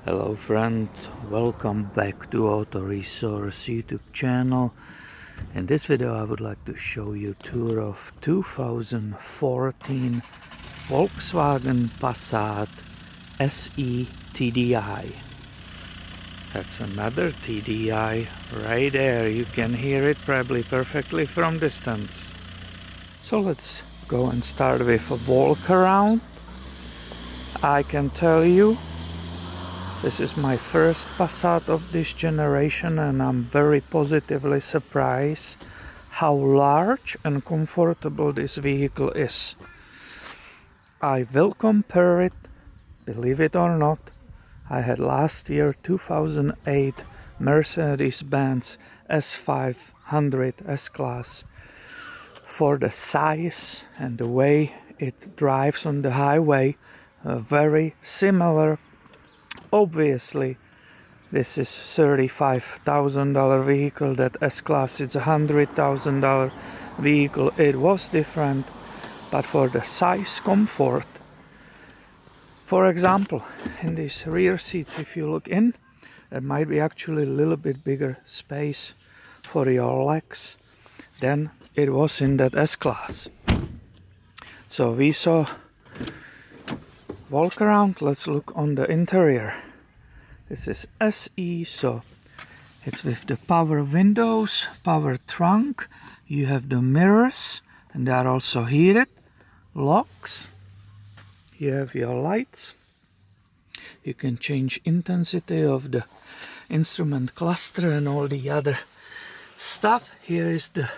Hello friend, welcome back to Auto Resource YouTube channel. In this video I would like to show you a tour of 2014 Volkswagen Passat SE TDI. That's another TDI right there, you can hear it probably perfectly from distance. So let's go and start with a walk around. I can tell you this is my first Passat of this generation and I'm very positively surprised how large and comfortable this vehicle is. I will compare it, believe it or not. I had last year 2008 Mercedes-Benz S500 S-Class. For the size and the way it drives on the highway, very similar. Obviously, this is $35,000 vehicle, that S-Class is $100,000 vehicle. It was different, but for the size, comfort. For example, in these rear seats, if you look in, there might be actually a little bit bigger space for your legs than it was in that S-Class. So we saw walk around, let's look on the interior. This is SE, so it's with the power windows, power trunk. You have the mirrors, and they are also heated. Locks. You have your lights. You can change intensity of the instrument cluster and all the other stuff. Here is the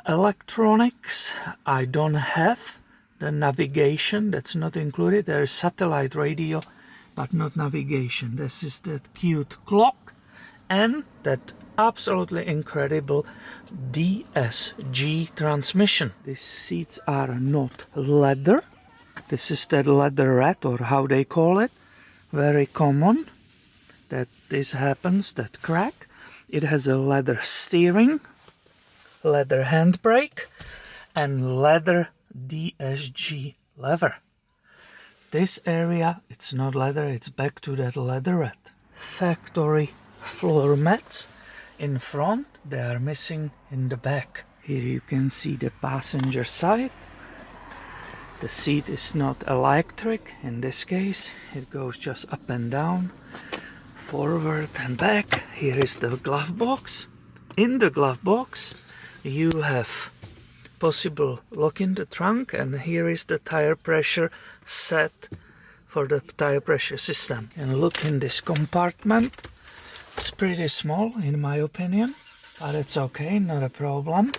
electronics. I don't have the navigation, that's not included. There is satellite radio, but not navigation. This is that cute clock and that absolutely incredible DSG transmission. These seats are not leather. This is that leatherette, or how they call it. Very common that this happens, that crack. It has a leather steering, leather handbrake, and leather DSG leather. This area, it's not leather, it's back to that leatherette. Factory floor mats in front, they are missing in the back. Here you can see the passenger side. The seat is not electric in this case, it goes just up and down, forward and back. Here is the glove box. In the glove box you have possible lock in the trunk, and here is the tire pressure set for the tire pressure system. And look in this compartment. It's pretty small in my opinion, but it's okay, not a problem.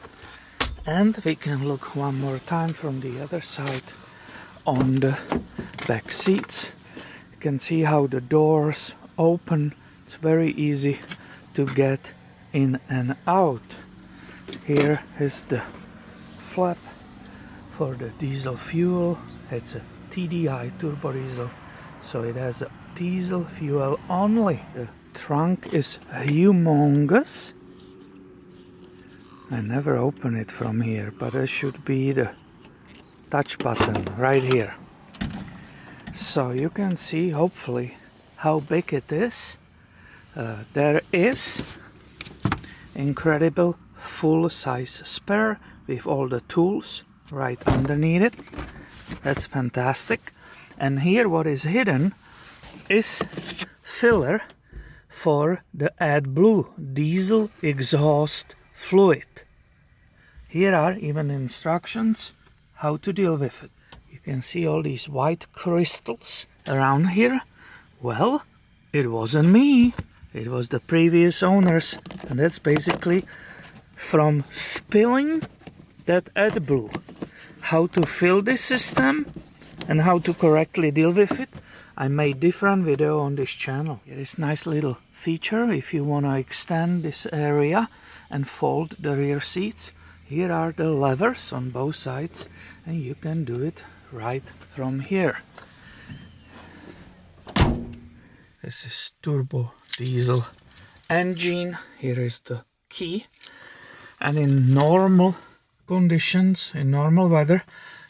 And we can look one more time from the other side on the back seats. You can see how the doors open. It's very easy to get in and out. Here is the flap for the diesel fuel. It's a TDI turbo diesel, so it has a diesel fuel only. The trunk is humongous. I never open it from here, but there should be the touch button right here. So you can see hopefully how big it is. There is incredible full-size spare with all the tools right underneath it. That's fantastic. And here what is hidden is filler for the AdBlue diesel exhaust fluid. Here are even instructions how to deal with it. You can see all these white crystals around here. Well, it wasn't me, it was the previous owners, and that's basically from spilling that AdBlue. How to fill this system and how to correctly deal with it, I made different video on this channel. Here is nice little feature if you want to extend this area and fold the rear seats. Here are the levers on both sides and you can do it right from here. This is turbo diesel engine. Here is the key. And in normal conditions, in normal weather,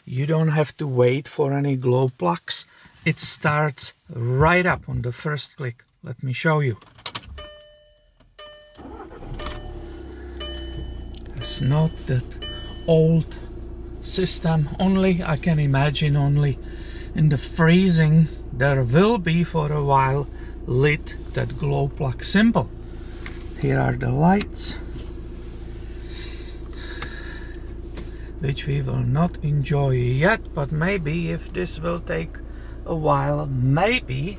you don't have to wait for any glow plugs it starts right up on the first click. Let me show you. It's not that old system. Only I can imagine only in the freezing there will be for a while lit that glow plug symbol. Here are the lights, which we will not enjoy yet, but maybe if this will take a while, maybe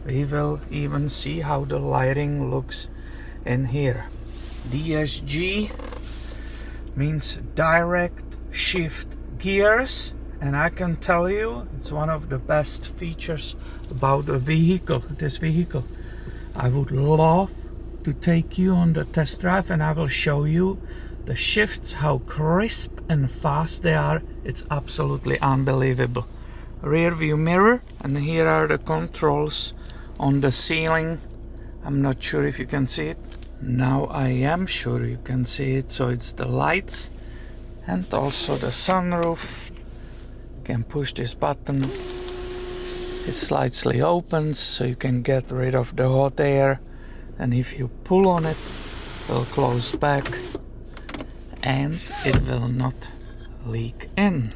we will even see how the lighting looks in here. DSG means direct shift gears, and I can tell you it's one of the best features about the vehicle, this vehicle. I would love to take you on the test drive and I will show you the shifts, how crisp and fast they are. It's absolutely unbelievable. Rear view mirror, and here are the controls on the ceiling. I'm not sure if you can see it. Now I am sure you can see it. So it's the lights and also the sunroof. You can push this button. It slightly opens so you can get rid of the hot air, and if you pull on it, it will close back and it will not leak in.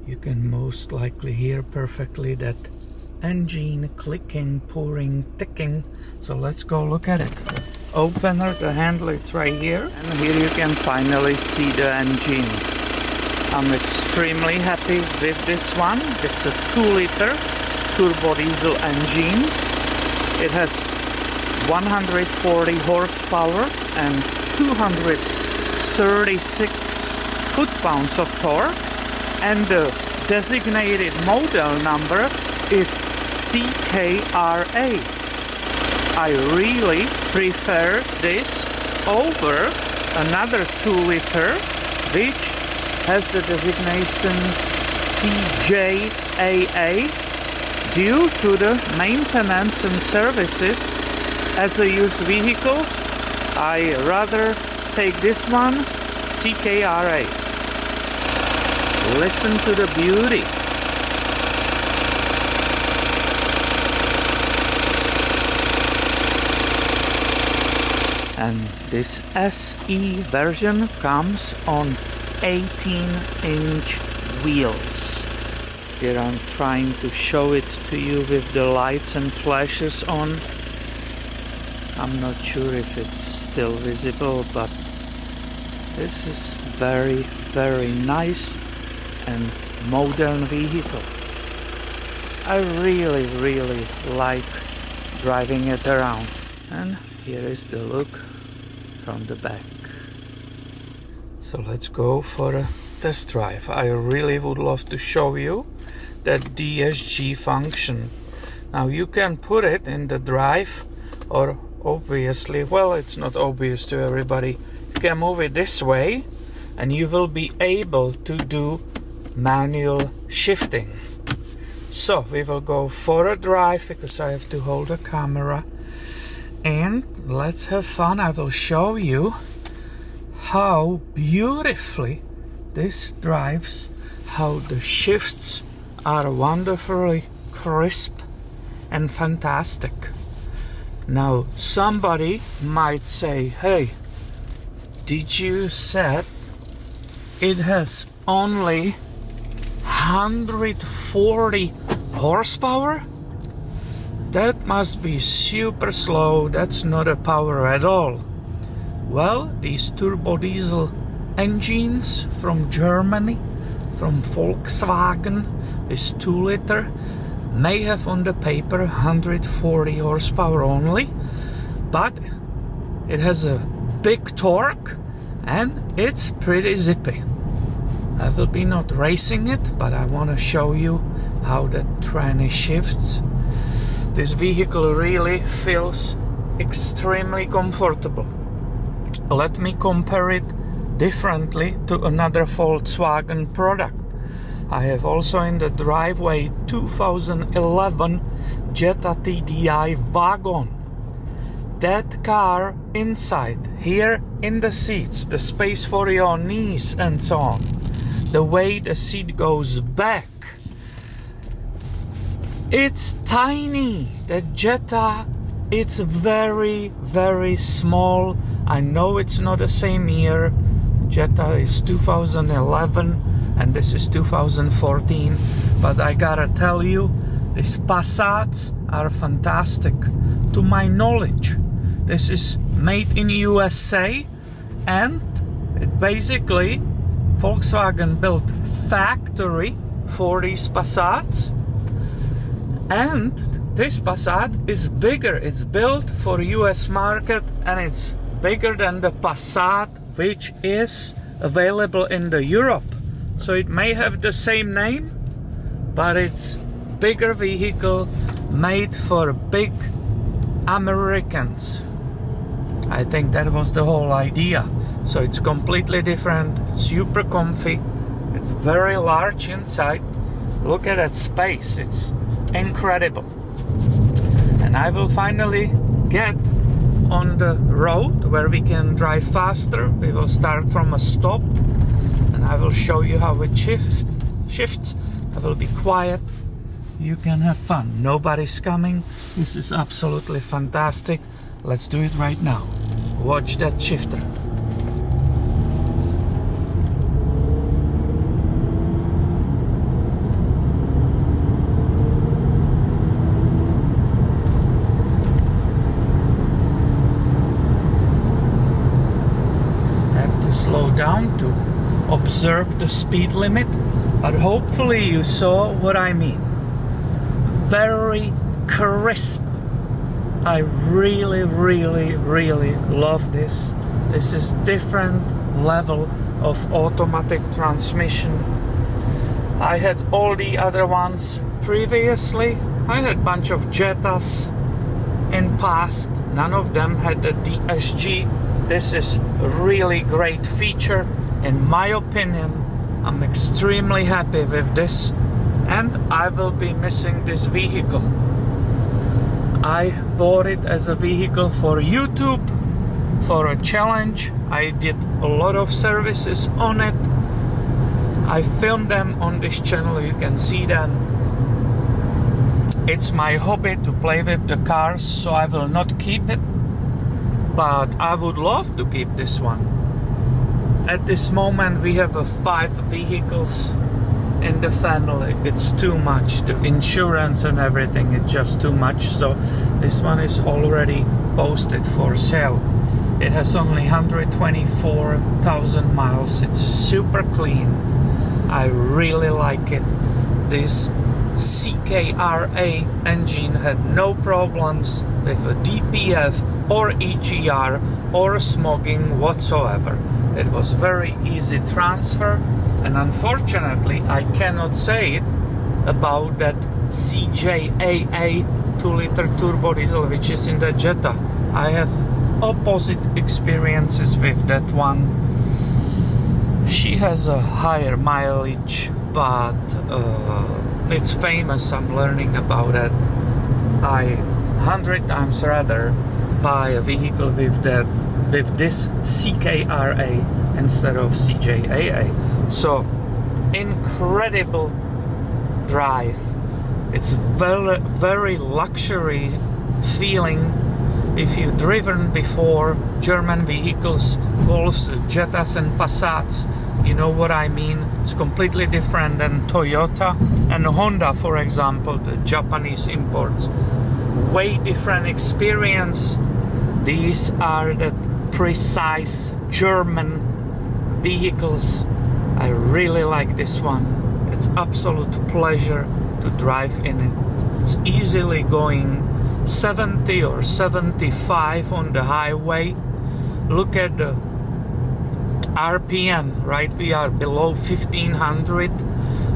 You can most likely hear perfectly that engine clicking, pouring, ticking. So let's go look at it. The opener, the handle, it's right here, and here you can finally see the engine. I'm extremely happy with this one. It's a 2-liter turbo diesel engine. It has 140 horsepower and 236 foot-pounds of torque, and the designated model number is CKRA. I really prefer this over another 2-liter which has the designation CJAA due to the maintenance and services. As a used vehicle, I rather take this one, CKRA. Listen to the beauty. And this SE version comes on 18-inch wheels. Here I'm trying to show it to you with the lights and flashes on. I'm not sure if it's still visible, but this is very, very nice and modern vehicle. I really, really like driving it around. And here is the look from the back. So let's go for a test drive. I really would love to show you that DSG function. Now you can put it in the drive, or obviously, well, it's not obvious to everybody. You can move it this way and you will be able to do manual shifting. So we will go for a drive because I have to hold the camera, and let's have fun. I will show you how beautifully this drives, how the shifts are wonderfully crisp and fantastic. Now somebody might say, hey, did you said it has only 140 horsepower? That must be super slow. That's not a power at all. Well, these turbo diesel engines from Germany, from Volkswagen, this 2-liter, may have on the paper 140 horsepower only, but it has a big torque and it's pretty zippy. I will be not racing it, but I want to show you how the tranny shifts. This vehicle really feels extremely comfortable. Let me compare it differently to another Volkswagen product. I have also in the driveway 2011 Jetta TDI wagon. That car inside, here in the seats, the space for your knees and so on, the way the seat goes back, It's tiny. The Jetta, it's very, very small. I know it's not the same year. Jetta is 2011 and this is 2014. But I gotta tell you, these Passats are fantastic. To my knowledge, this is made in USA, and it basically Volkswagen built factory for these Passats. And this Passat is bigger. It's built for US market and it's bigger than the Passat which is available in the Europe. So it may have the same name, but it's bigger vehicle made for big Americans. I think that was the whole idea. So it's completely different, super comfy, it's very large inside. Look at that space, it's incredible. And I will finally get on the road where we can drive faster. We will start from a stop and I will show you how it shifts. I will be quiet. You can have fun. Nobody's coming. This is absolutely fantastic. Let's do it right now. Watch that shifter. Slow down to observe the speed limit, but hopefully you saw what I mean. Very crisp. I really, really, really love this. This is different level of automatic transmission. I had all the other ones previously. I had a bunch of Jettas in past. None of them had the DSG. This is a really great feature. In my opinion, I'm extremely happy with this, and I will be missing this vehicle. I bought it as a vehicle for YouTube, for a challenge. I did a lot of services on it. I filmed them on this channel, you can see them. It's my hobby to play with the cars, so I will not keep it. But I would love to keep this one. At this moment we have 5 vehicles in the family. It's too much. The insurance and everything is just too much. So this one is already posted for sale. It has only 124,000 miles. It's super clean. I really like it. This CKRA engine had no problems with a DPF or EGR or smogging whatsoever. It was very easy transfer, and unfortunately I cannot say it about that CJAA 2-liter turbo diesel which is in the Jetta. I have opposite experiences with that one. She has a higher mileage, but it's famous. I'm learning about it. I 100 times rather buy a vehicle with this CKRA instead of CJAA. So incredible drive. It's very, very luxury feeling. If you've driven before German vehicles, Golfs, Jettas and Passats, you know what I mean. It's completely different than Toyota and Honda, for example, the Japanese imports. Way different experience. These are the precise German vehicles. I really like this one. It's absolute pleasure to drive in it. It's easily going 70 or 75 on the highway. Look at the RPM, right? We are below 1500.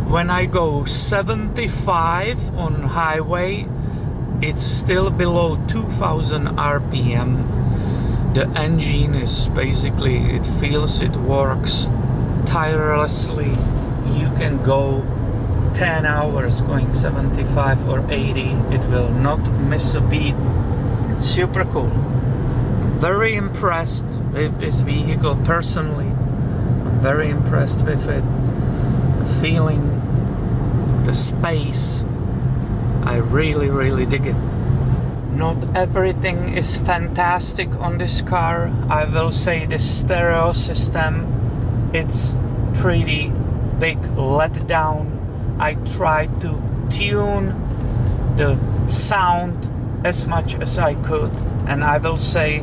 When I go 75 on highway, it's still below 2000 RPM. The engine is basically, it feels, it works tirelessly. You can go 10 hours going 75 or 80. It will not miss a beat. It's super cool. Very impressed with this vehicle personally. I'm very impressed with it. The feeling, the space. I really dig it. Not everything is fantastic on this car. I will say the stereo system, it's pretty big letdown. I tried to tune the sound as much as I could, and I will say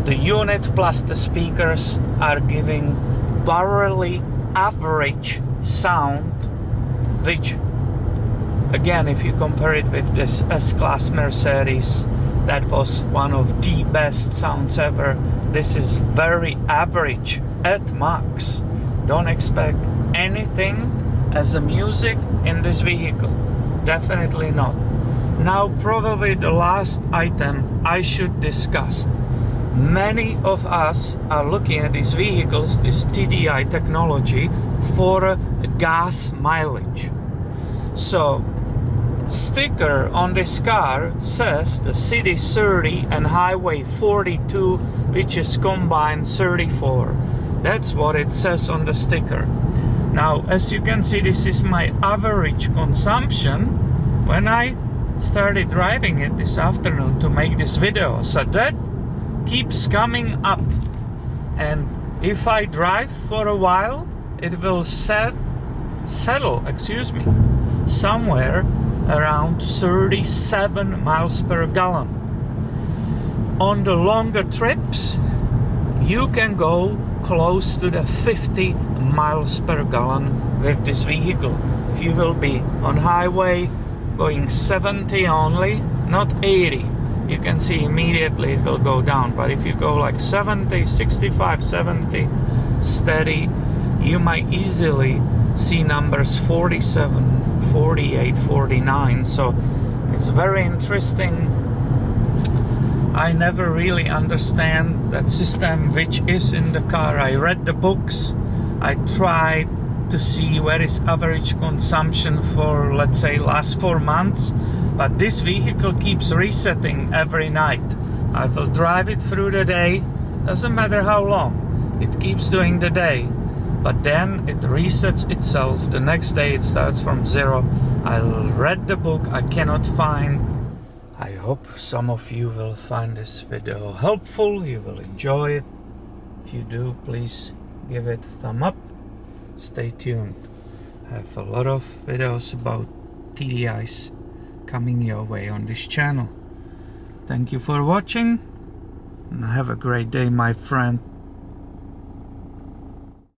the unit plus the speakers are giving barely average sound, which again, if you compare it with this S-Class Mercedes, that was one of the best sounds ever. This is very average at max. Don't expect anything as a music in this vehicle. Definitely not. Now, probably the last item I should discuss. Many of us are looking at these vehicles, this TDI technology, for gas mileage. So, sticker on this car says the city 30 and highway 42, which is combined 34. That's what it says on the sticker. Now, as you can see, this is my average consumption when I started driving it this afternoon to make this video. So that keeps coming up, and if I drive for a while, it will settle, somewhere around 37 miles per gallon. On the longer trips, you can go close to the 50 miles per gallon with this vehicle. If you will be on highway going 70 only, not 80, you can see immediately it will go down. But if you go like 70, 65, 70 steady, you might easily see numbers 47, 48, 49. So it's very interesting. I never really understand that system which is in the car. I read the books, I tried to see where is average consumption for, let's say, last 4 months, but this vehicle keeps resetting every night. I will drive it through the day, doesn't matter how long, it keeps doing the day, but then it resets itself. The next day it starts from zero. I read the book, I cannot find. I hope some of you will find this video helpful, you will enjoy it. If you do, please give it a thumb up. Stay tuned. I have a lot of videos about TDIs coming your way on this channel. Thank you for watching, and have a great day, my friend.